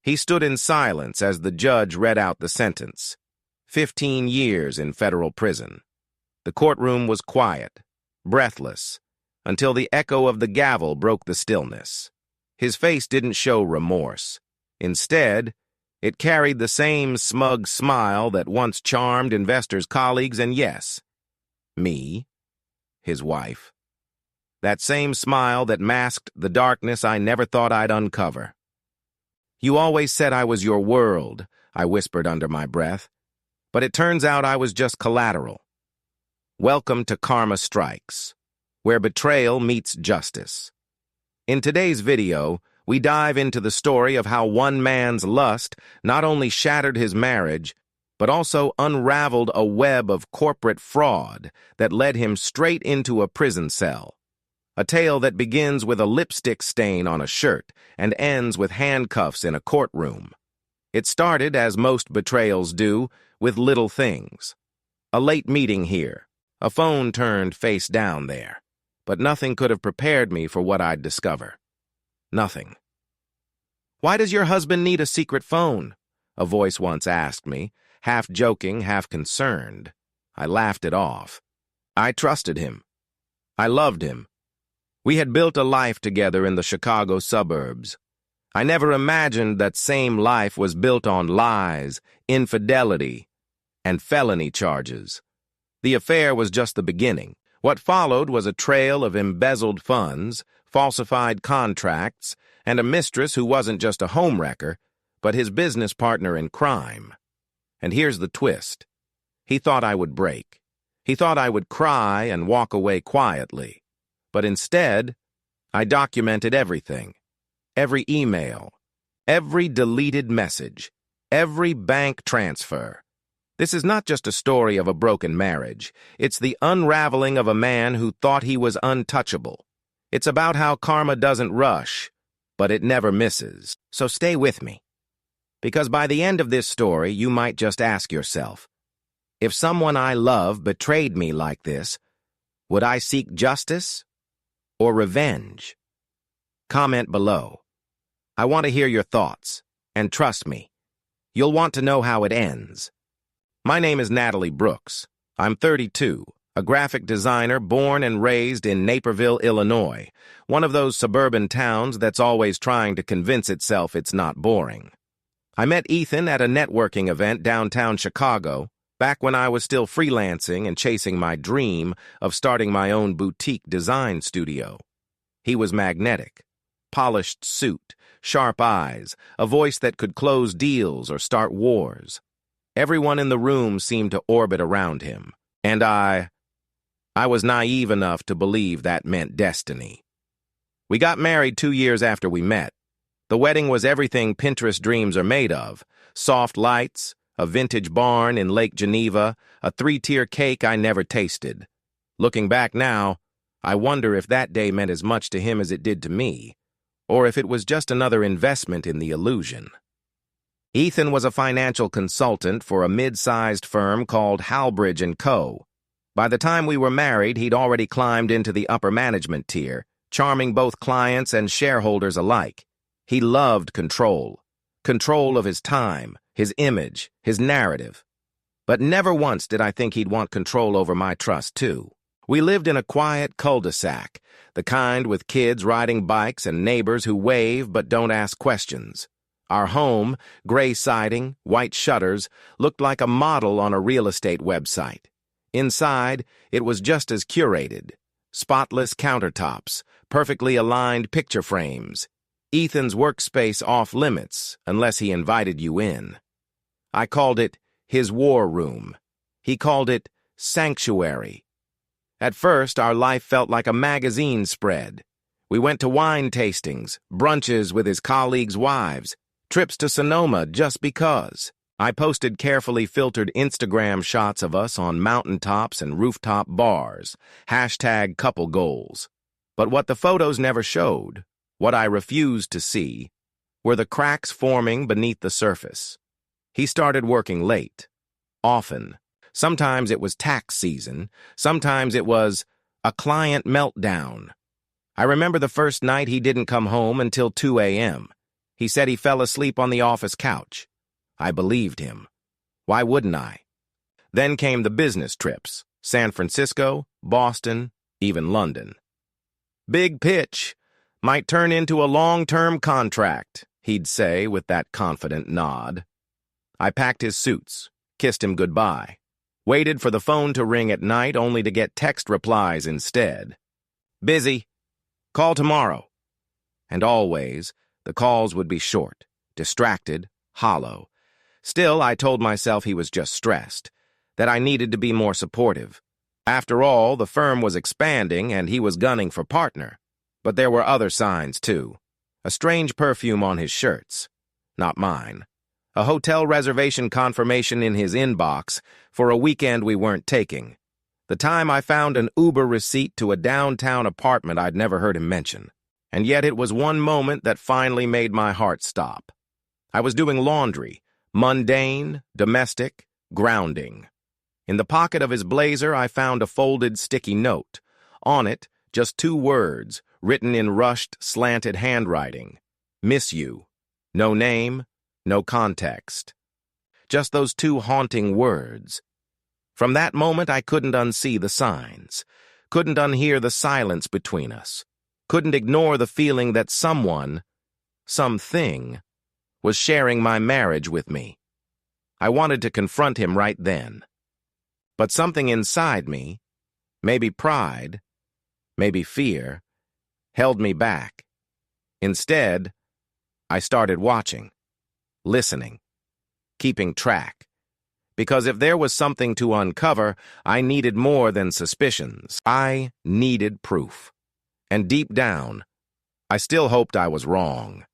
He stood in silence as the judge read out the sentence. 15 years in federal prison. The courtroom was quiet, breathless, until the echo of the gavel broke the stillness. His face didn't show remorse. Instead, it carried the same smug smile that once charmed investors' colleagues and, yes, me, his wife. That same smile that masked the darkness I never thought I'd uncover. "You always said I was your world," I whispered under my breath. "But it turns out I was just collateral. Welcome to Karma Strikes, where betrayal meets justice." In today's video, we dive into the story of how one man's lust not only shattered his marriage, but also unraveled a web of corporate fraud that led him straight into a prison cell. A tale that begins with a lipstick stain on a shirt and ends with handcuffs in a courtroom. It started, as most betrayals do, with little things. A late meeting here, a phone turned face down there. But nothing could have prepared me for what I'd discover. Nothing. "Why does your husband need a secret phone?" a voice once asked me, half joking, half concerned. I laughed it off. I trusted him. I loved him. We had built a life together in the Chicago suburbs. I never imagined that same life was built on lies, infidelity, and felony charges. The affair was just the beginning. What followed was a trail of embezzled funds, falsified contracts, and a mistress who wasn't just a homewrecker, but his business partner in crime. And here's the twist. He thought I would break. He thought I would cry and walk away quietly. But instead, I documented everything. Every email, every deleted message, every bank transfer. This is not just a story of a broken marriage. It's the unraveling of a man who thought he was untouchable. It's about how karma doesn't rush, but it never misses. So stay with me. Because by the end of this story, you might just ask yourself, if someone I love betrayed me like this, would I seek justice or revenge? Comment below. I want to hear your thoughts, and trust me, you'll want to know how it ends. My name is Natalie Brooks. I'm 32, a graphic designer born and raised in Naperville, Illinois, one of those suburban towns that's always trying to convince itself it's not boring. I met Ethan at a networking event downtown Chicago, back when I was still freelancing and chasing my dream of starting my own boutique design studio. He was magnetic. Polished suit, sharp eyes, a voice that could close deals or start wars. Everyone in the room seemed to orbit around him, and I was naive enough to believe that meant destiny. We got married 2 years after we met. The wedding was everything Pinterest dreams are made of: soft lights, a vintage barn in Lake Geneva, a 3-tier cake I never tasted. Looking back now, I wonder if that day meant as much to him as it did to me, or if it was just another investment in the illusion. Ethan was a financial consultant for a mid-sized firm called Halbridge & Co. By the time we were married, he'd already climbed into the upper management tier, charming both clients and shareholders alike. He loved control. Control of his time, his image, his narrative. But never once did I think he'd want control over my trust, too. We lived in a quiet cul-de-sac, the kind with kids riding bikes and neighbors who wave but don't ask questions. Our home, gray siding, white shutters, looked like a model on a real estate website. Inside, it was just as curated. Spotless countertops, perfectly aligned picture frames. Ethan's workspace off-limits, unless he invited you in. I called it his war room. He called it sanctuary. At first, our life felt like a magazine spread. We went to wine tastings, brunches with his colleagues' wives, trips to Sonoma just because. I posted carefully filtered Instagram shots of us on mountaintops and rooftop bars, #couple goals. But what the photos never showed, what I refused to see, were the cracks forming beneath the surface. He started working late, often. Sometimes it was tax season, sometimes it was a client meltdown. I remember the first night he didn't come home until 2 a.m. He said he fell asleep on the office couch. I believed him. Why wouldn't I? Then came the business trips: San Francisco, Boston, even London. Big pitch. Might turn into a long-term contract, he'd say with that confident nod. I packed his suits, kissed him goodbye, waited for the phone to ring at night only to get text replies instead. Busy. Call tomorrow. And always, the calls would be short, distracted, hollow. Still, I told myself he was just stressed, that I needed to be more supportive. After all, the firm was expanding and he was gunning for partner. But there were other signs, too. A strange perfume on his shirts. Not mine. A hotel reservation confirmation in his inbox for a weekend we weren't taking. The time I found an Uber receipt to a downtown apartment I'd never heard him mention. And yet it was one moment that finally made my heart stop. I was doing laundry, mundane, domestic, grounding. In the pocket of his blazer, I found a folded sticky note. On it, just 2 words, written in rushed, slanted handwriting. Miss you. No name, no context. Just those 2 haunting words. From that moment, I couldn't unsee the signs, couldn't unhear the silence between us, couldn't ignore the feeling that someone, something, was sharing my marriage with me. I wanted to confront him right then. But something inside me, maybe pride, maybe fear, held me back. Instead, I started watching, listening, keeping track. Because if there was something to uncover, I needed more than suspicions. I needed proof. And deep down, I still hoped I was wrong.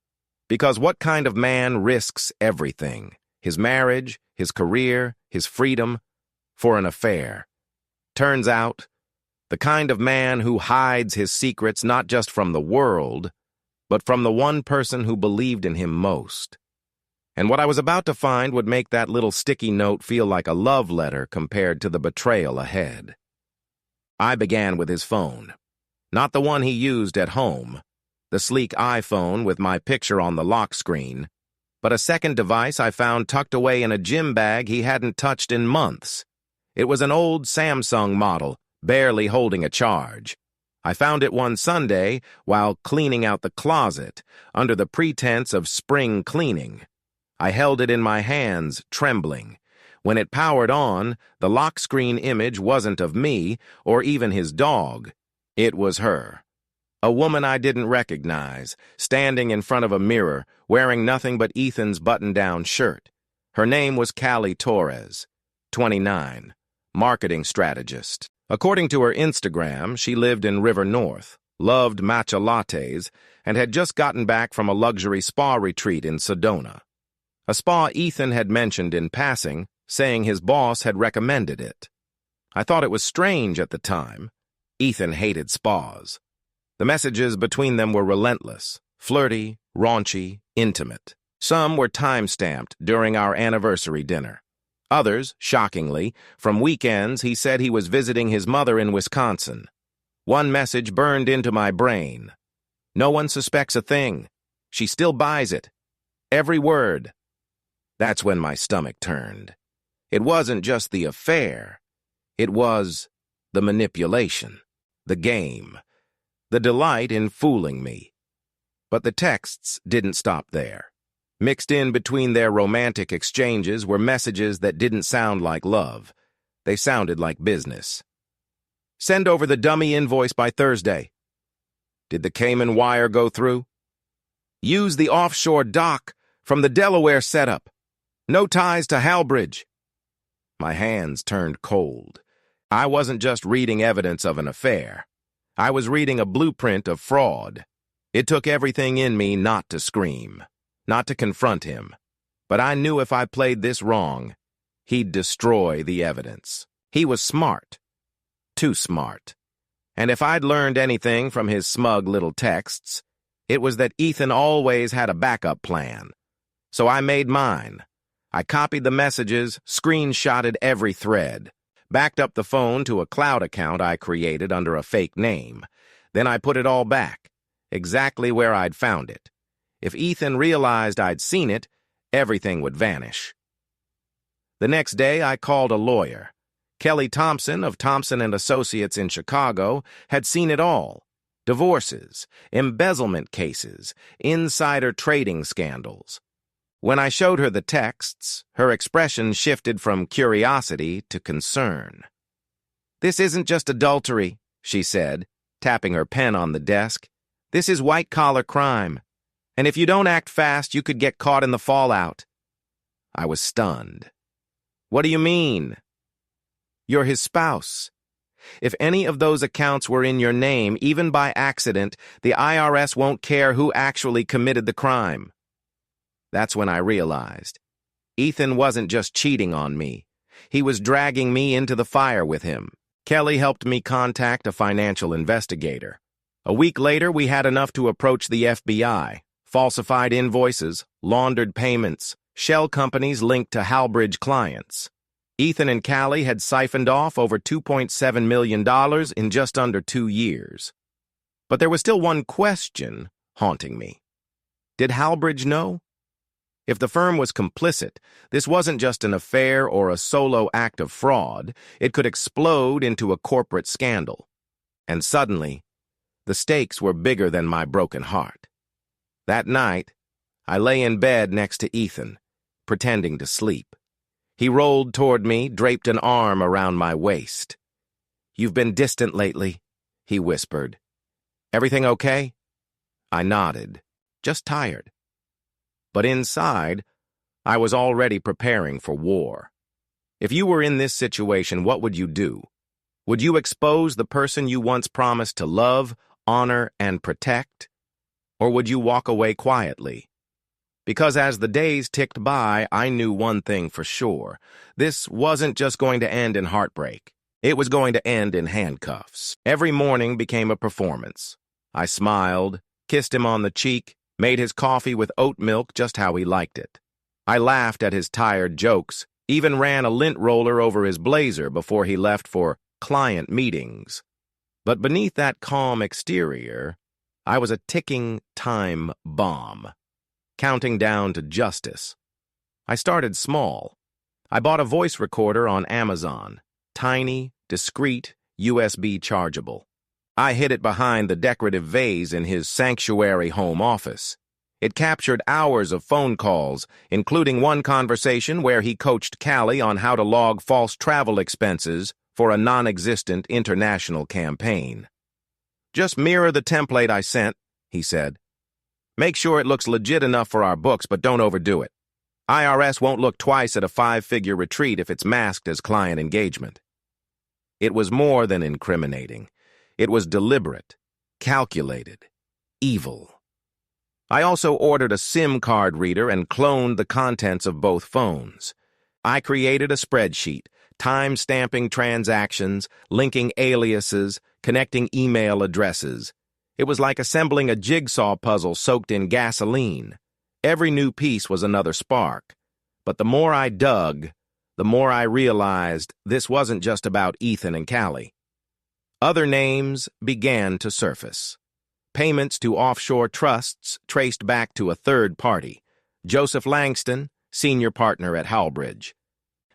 Because what kind of man risks everything? His marriage, his career, his freedom, for an affair? Turns out, the kind of man who hides his secrets not just from the world, but from the one person who believed in him most. And what I was about to find would make that little sticky note feel like a love letter compared to the betrayal ahead. I began with his phone. Not the one he used at home, the sleek iPhone with my picture on the lock screen, but a second device I found tucked away in a gym bag he hadn't touched in months. It was an old Samsung model, barely holding a charge. I found it one Sunday while cleaning out the closet, under the pretense of spring cleaning. I held it in my hands, trembling. When it powered on, the lock screen image wasn't of me or even his dog. It was her. A woman I didn't recognize, standing in front of a mirror, wearing nothing but Ethan's button-down shirt. Her name was Callie Torres, 29, marketing strategist. According to her Instagram, she lived in River North, loved matcha lattes, and had just gotten back from a luxury spa retreat in Sedona. A spa Ethan had mentioned in passing, saying his boss had recommended it. I thought it was strange at the time. Ethan hated spas. The messages between them were relentless, flirty, raunchy, intimate. Some were time-stamped during our anniversary dinner. Others, shockingly, from weekends he said he was visiting his mother in Wisconsin. One message burned into my brain. No one suspects a thing. She still buys it. Every word. That's when my stomach turned. It wasn't just the affair. It was the manipulation, the game, the delight in fooling me. But the texts didn't stop there. Mixed in between their romantic exchanges were messages that didn't sound like love. They sounded like business. Send over the dummy invoice by Thursday. Did the Cayman wire go through? Use the offshore dock from the Delaware setup. No ties to Halbridge. My hands turned cold. I wasn't just reading evidence of an affair. I was reading a blueprint of fraud. It took everything in me not to scream, not to confront him. But I knew if I played this wrong, he'd destroy the evidence. He was smart. Too smart. And if I'd learned anything from his smug little texts, it was that Ethan always had a backup plan. So I made mine. I copied the messages, screenshotted every thread, backed up the phone to a cloud account I created under a fake name. Then I put it all back, exactly where I'd found it. If Ethan realized I'd seen it, everything would vanish. The next day, I called a lawyer. Kelly Thompson of Thompson & Associates in Chicago had seen it all. Divorces, embezzlement cases, insider trading scandals. When I showed her the texts, her expression shifted from curiosity to concern. "This isn't just adultery," she said, tapping her pen on the desk. "This is white-collar crime. And if you don't act fast, you could get caught in the fallout." I was stunned. "What do you mean?" "You're his spouse. If any of those accounts were in your name, even by accident, the IRS won't care who actually committed the crime." That's when I realized. Ethan wasn't just cheating on me. He was dragging me into the fire with him. Kelly helped me contact a financial investigator. A week later, we had enough to approach the FBI. Falsified invoices, laundered payments, shell companies linked to Halbridge clients. Ethan and Callie had siphoned off over $2.7 million in just under 2 years. But there was still one question haunting me. Did Halbridge know? If the firm was complicit, this wasn't just an affair or a solo act of fraud. It could explode into a corporate scandal. And suddenly, the stakes were bigger than my broken heart. That night, I lay in bed next to Ethan, pretending to sleep. He rolled toward me, draped an arm around my waist. "You've been distant lately," he whispered. "Everything okay?" I nodded, just tired. But inside, I was already preparing for war. If you were in this situation, what would you do? Would you expose the person you once promised to love, honor, and protect? Or would you walk away quietly? Because as the days ticked by, I knew one thing for sure. This wasn't just going to end in heartbreak. It was going to end in handcuffs. Every morning became a performance. I smiled, kissed him on the cheek, made his coffee with oat milk just how he liked it. I laughed at his tired jokes, even ran a lint roller over his blazer before he left for client meetings. But beneath that calm exterior, I was a ticking time bomb, counting down to justice. I started small. I bought a voice recorder on Amazon, tiny, discreet, USB chargeable. I hid it behind the decorative vase in his sanctuary home office. It captured hours of phone calls, including one conversation where he coached Callie on how to log false travel expenses for a non-existent international campaign. "Just mirror the template I sent," he said. "Make sure it looks legit enough for our books, but don't overdo it. IRS won't look twice at a 5-figure retreat if it's masked as client engagement." It was more than incriminating. It was deliberate, calculated, evil. I also ordered a SIM card reader and cloned the contents of both phones. I created a spreadsheet, time-stamping transactions, linking aliases, connecting email addresses. It was like assembling a jigsaw puzzle soaked in gasoline. Every new piece was another spark. But the more I dug, the more I realized this wasn't just about Ethan and Callie. Other names began to surface. Payments to offshore trusts traced back to a third party, Joseph Langston, senior partner at Halbridge.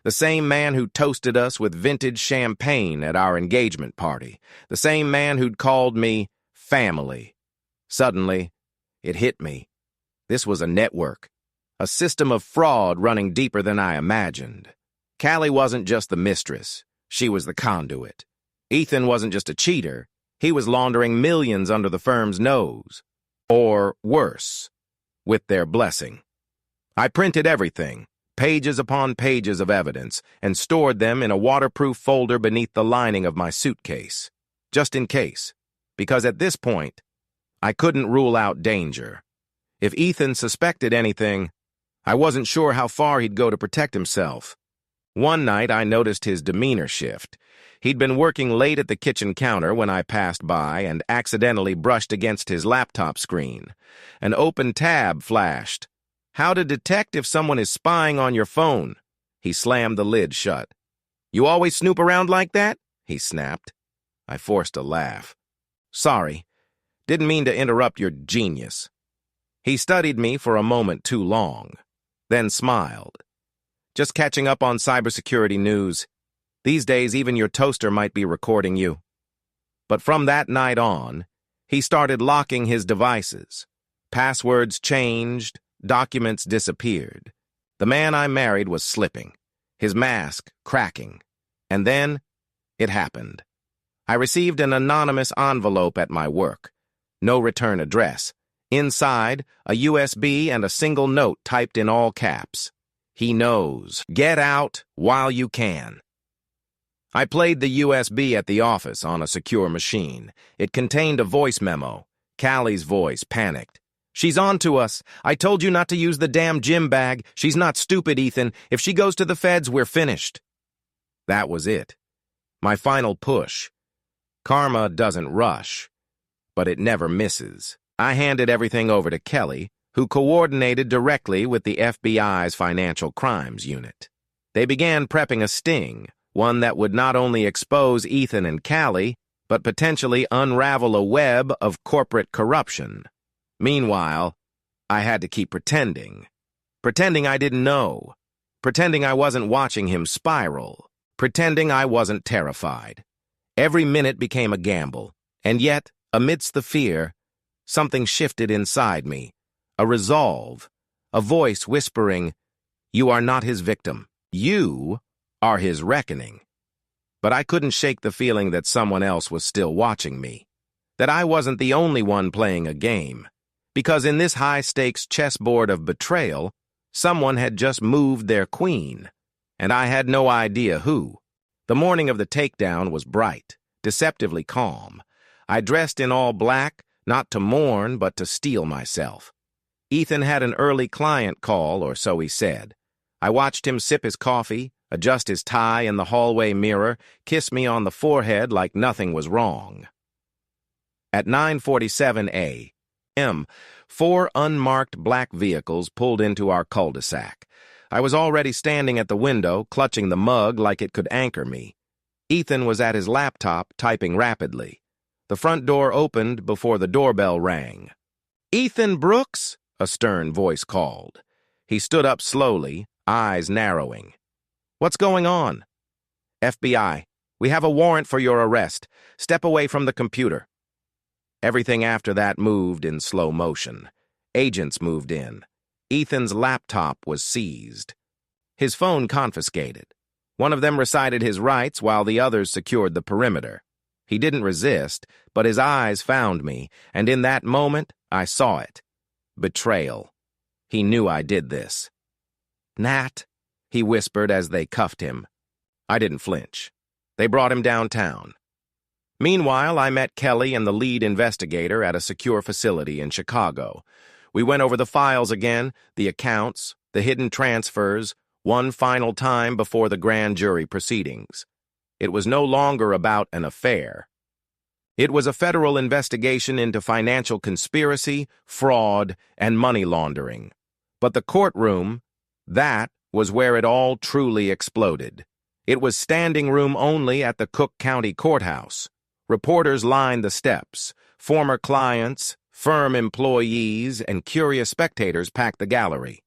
The same man who toasted us with vintage champagne at our engagement party. The same man who'd called me family. Suddenly, it hit me. This was a network, a system of fraud running deeper than I imagined. Callie wasn't just the mistress. She was the conduit. Ethan wasn't just a cheater. He was laundering millions under the firm's nose. Or worse, with their blessing. I printed everything, pages upon pages of evidence, and stored them in a waterproof folder beneath the lining of my suitcase, just in case, because at this point, I couldn't rule out danger. If Ethan suspected anything, I wasn't sure how far he'd go to protect himself. One night, I noticed his demeanor shift. He'd been working late at the kitchen counter when I passed by and accidentally brushed against his laptop screen. An open tab flashed. "How to detect if someone is spying on your phone." He slammed the lid shut. "You always snoop around like that?" he snapped. I forced a laugh. "Sorry. Didn't mean to interrupt your genius." He studied me for a moment too long, then smiled. Just catching up on cybersecurity news. These days, even your toaster might be recording you. But from that night on, he started locking his devices. Passwords changed, documents disappeared. The man I married was slipping, his mask cracking. And then, it happened. I received an anonymous envelope at my work. No return address. Inside, a USB and a single note typed in all caps. He knows. Get out while you can. I played the USB at the office on a secure machine. It contained a voice memo. Callie's voice panicked. She's on to us. I told you not to use the damn gym bag. She's not stupid, Ethan. If she goes to the feds, we're finished. That was it. My final push. Karma doesn't rush, but it never misses. I handed everything over to Kelly, who coordinated directly with the FBI's Financial Crimes Unit. They began prepping a sting, one that would not only expose Ethan and Callie, but potentially unravel a web of corporate corruption. Meanwhile, I had to keep pretending. Pretending I didn't know. Pretending I wasn't watching him spiral. Pretending I wasn't terrified. Every minute became a gamble, and yet, amidst the fear, something shifted inside me. A resolve, a voice whispering, "You are not his victim. You are his reckoning." But I couldn't shake the feeling that someone else was still watching me, that I wasn't the only one playing a game, because in this high-stakes chessboard of betrayal, someone had just moved their queen, and I had no idea who. The morning of the takedown was bright, deceptively calm. I dressed in all black, not to mourn, but to steel myself. Ethan had an early client call, or so he said. I watched him sip his coffee, adjust his tie in the hallway mirror, kiss me on the forehead like nothing was wrong. At 9:47 a.m., 4 unmarked black vehicles pulled into our cul-de-sac. I was already standing at the window, clutching the mug like it could anchor me. Ethan was at his laptop, typing rapidly. The front door opened before the doorbell rang. "Ethan Brooks?" a stern voice called. He stood up slowly, eyes narrowing. "What's going on?" "FBI. We have a warrant for your arrest. Step away from the computer." Everything after that moved in slow motion. Agents moved in. Ethan's laptop was seized. His phone confiscated. One of them recited his rights while the others secured the perimeter. He didn't resist, but his eyes found me, and in that moment, I saw it. Betrayal. He knew I did this. "Nat," he whispered as they cuffed him. I didn't flinch. They brought him downtown. Meanwhile, I met Kelly and the lead investigator at a secure facility in Chicago. We went over the files again, the accounts, the hidden transfers, one final time before the grand jury proceedings. It was no longer about an affair. It was a federal investigation into financial conspiracy, fraud, and money laundering. But the courtroom, that was where it all truly exploded. It was standing room only at the Cook County Courthouse. Reporters lined the steps. Former clients, firm employees, and curious spectators packed the gallery.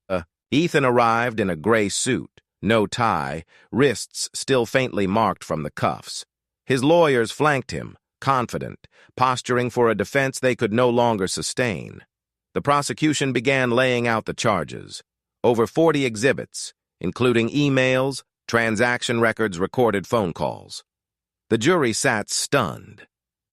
Ethan arrived in a gray suit, no tie, wrists still faintly marked from the cuffs. His lawyers flanked him, confident, posturing for a defense they could no longer sustain. The prosecution began laying out the charges. Over 40 exhibits, including emails, transaction records, recorded phone calls. The jury sat stunned,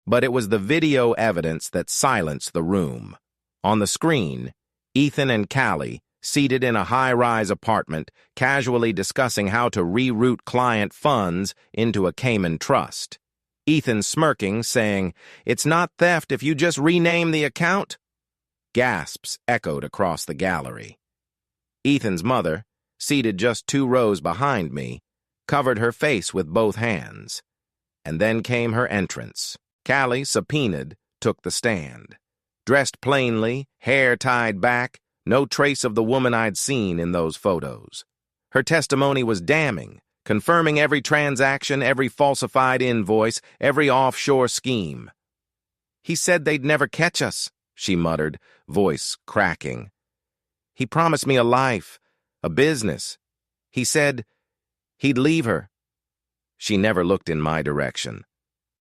but it was the video evidence that silenced the room. On the screen, Ethan and Callie, seated in a high-rise apartment, casually discussing how to reroute client funds into a Cayman trust. Ethan smirking, saying, "It's not theft if you just rename the account." Gasps echoed across the gallery. Ethan's mother, seated just 2 rows behind me, covered her face with both hands. And then came her entrance. Callie, subpoenaed, took the stand. Dressed plainly, hair tied back, no trace of the woman I'd seen in those photos. Her testimony was damning, confirming every transaction, every falsified invoice, every offshore scheme. "He said they'd never catch us," she muttered, voice cracking. He promised me a life, a business. He said he'd leave her. She never looked in my direction.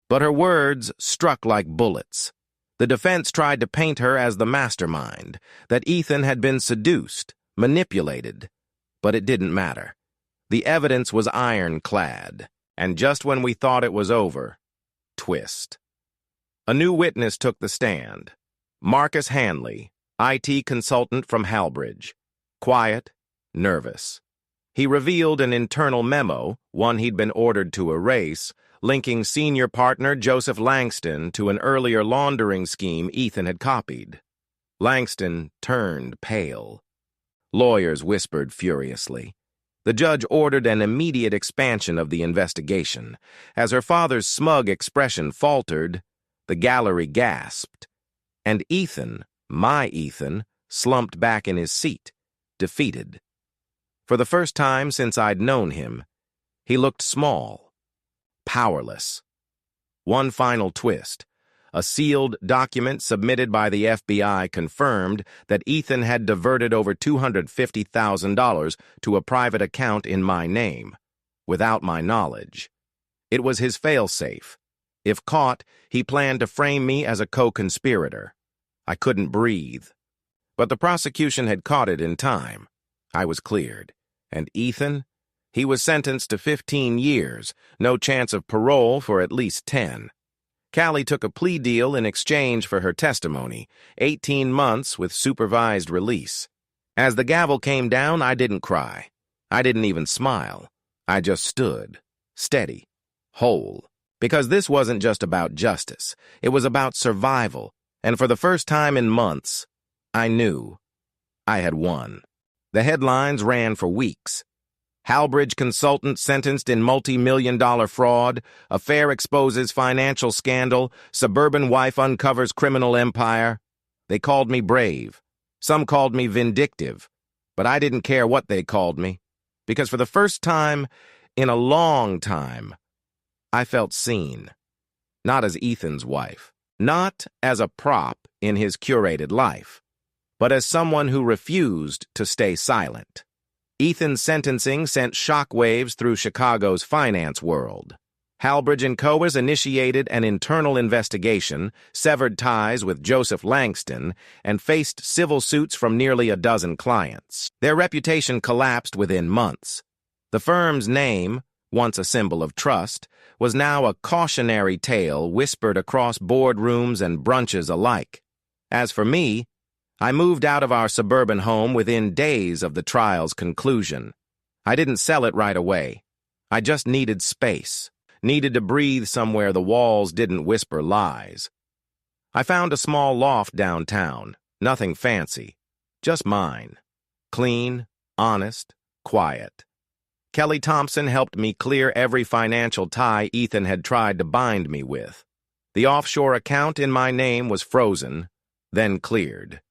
But her words struck like bullets. The defense tried to paint her as the mastermind, that Ethan had been seduced, manipulated. But it didn't matter. The evidence was ironclad, and just when we thought it was over, twist. A new witness took the stand. Marcus Hanley, IT consultant from Halbridge. Quiet, nervous. He revealed an internal memo, one he'd been ordered to erase, linking senior partner Joseph Langston to an earlier laundering scheme Ethan had copied. Langston turned pale. Lawyers whispered furiously. The judge ordered an immediate expansion of the investigation. As her father's smug expression faltered, the gallery gasped. And Ethan, my Ethan, slumped back in his seat, defeated. For the first time since I'd known him, he looked small, powerless. One final twist. A sealed document submitted by the FBI confirmed that Ethan had diverted over $250,000 to a private account in my name, without my knowledge. It was his failsafe. If caught, he planned to frame me as a co-conspirator. I couldn't breathe. But the prosecution had caught it in time. I was cleared. And Ethan? He was sentenced to 15 years, no chance of parole for at least 10. Callie took a plea deal in exchange for her testimony, 18 months with supervised release. As the gavel came down, I didn't cry. I didn't even smile. I just stood, steady, whole. Because this wasn't just about justice. It was about survival. And for the first time in months, I knew I had won. The headlines ran for weeks. Halbridge consultant sentenced in multi-million-dollar fraud, affair exposes financial scandal, suburban wife uncovers criminal empire. They called me brave. Some called me vindictive. But I didn't care what they called me. Because for the first time in a long time, I felt seen. Not as Ethan's wife. Not as a prop in his curated life. But as someone who refused to stay silent. Ethan's sentencing sent shockwaves through Chicago's finance world. Halbridge & Coas initiated an internal investigation, severed ties with Joseph Langston, and faced civil suits from nearly a dozen clients. Their reputation collapsed within months. The firm's name, once a symbol of trust, was now a cautionary tale whispered across boardrooms and brunches alike. As for me, I moved out of our suburban home within days of the trial's conclusion. I didn't sell it right away. I just needed space, needed to breathe somewhere the walls didn't whisper lies. I found a small loft downtown, nothing fancy, just mine. Clean, honest, quiet. Kelly Thompson helped me clear every financial tie Ethan had tried to bind me with. The offshore account in my name was frozen, then cleared.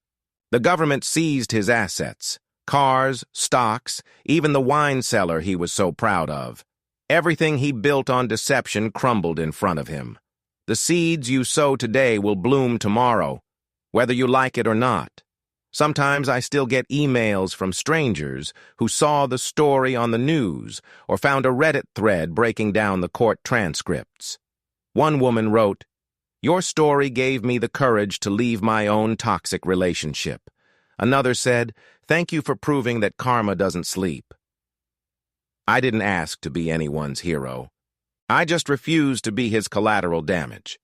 The government seized his assets, cars, stocks, even the wine cellar he was so proud of. Everything he built on deception crumbled in front of him. The seeds you sow today will bloom tomorrow, whether you like it or not. Sometimes I still get emails from strangers who saw the story on the news or found a Reddit thread breaking down the court transcripts. One woman wrote, "Your story gave me the courage to leave my own toxic relationship." Another said, "Thank you for proving that karma doesn't sleep." I didn't ask to be anyone's hero. I just refused to be his collateral damage.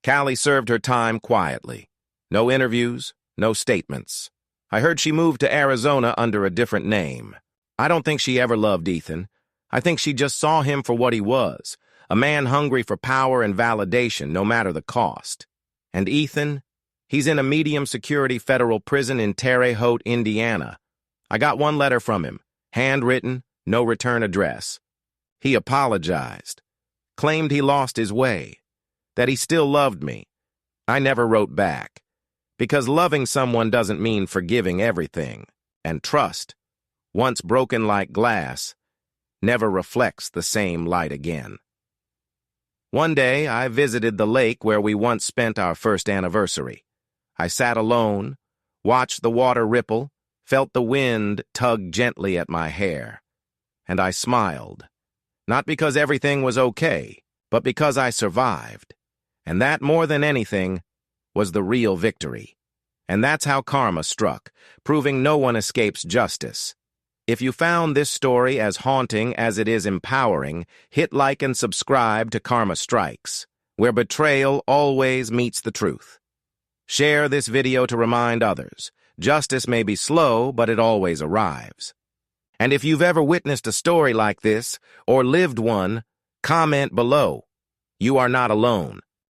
Callie served her time quietly. No interviews, no statements. I heard she moved to Arizona under a different name. I don't think she ever loved Ethan. I think she just saw him for what he was. A man hungry for power and validation, no matter the cost. And Ethan? He's in a medium-security federal prison in Terre Haute, Indiana. I got one letter from him, handwritten, no return address. He apologized, claimed he lost his way, that he still loved me. I never wrote back, because loving someone doesn't mean forgiving everything, and trust, once broken like glass, never reflects the same light again. One day, I visited the lake where we once spent our first anniversary. I sat alone, watched the water ripple, felt the wind tug gently at my hair, and I smiled. Not because everything was okay, but because I survived. And that, more than anything, was the real victory. And that's how karma struck, proving no one escapes justice. If you found this story as haunting as it is empowering, hit like and subscribe to Karma Strikes, where betrayal always meets the truth. Share this video to remind others. Justice may be slow, but it always arrives. And if you've ever witnessed a story like this, or lived one, comment below. You are not alone.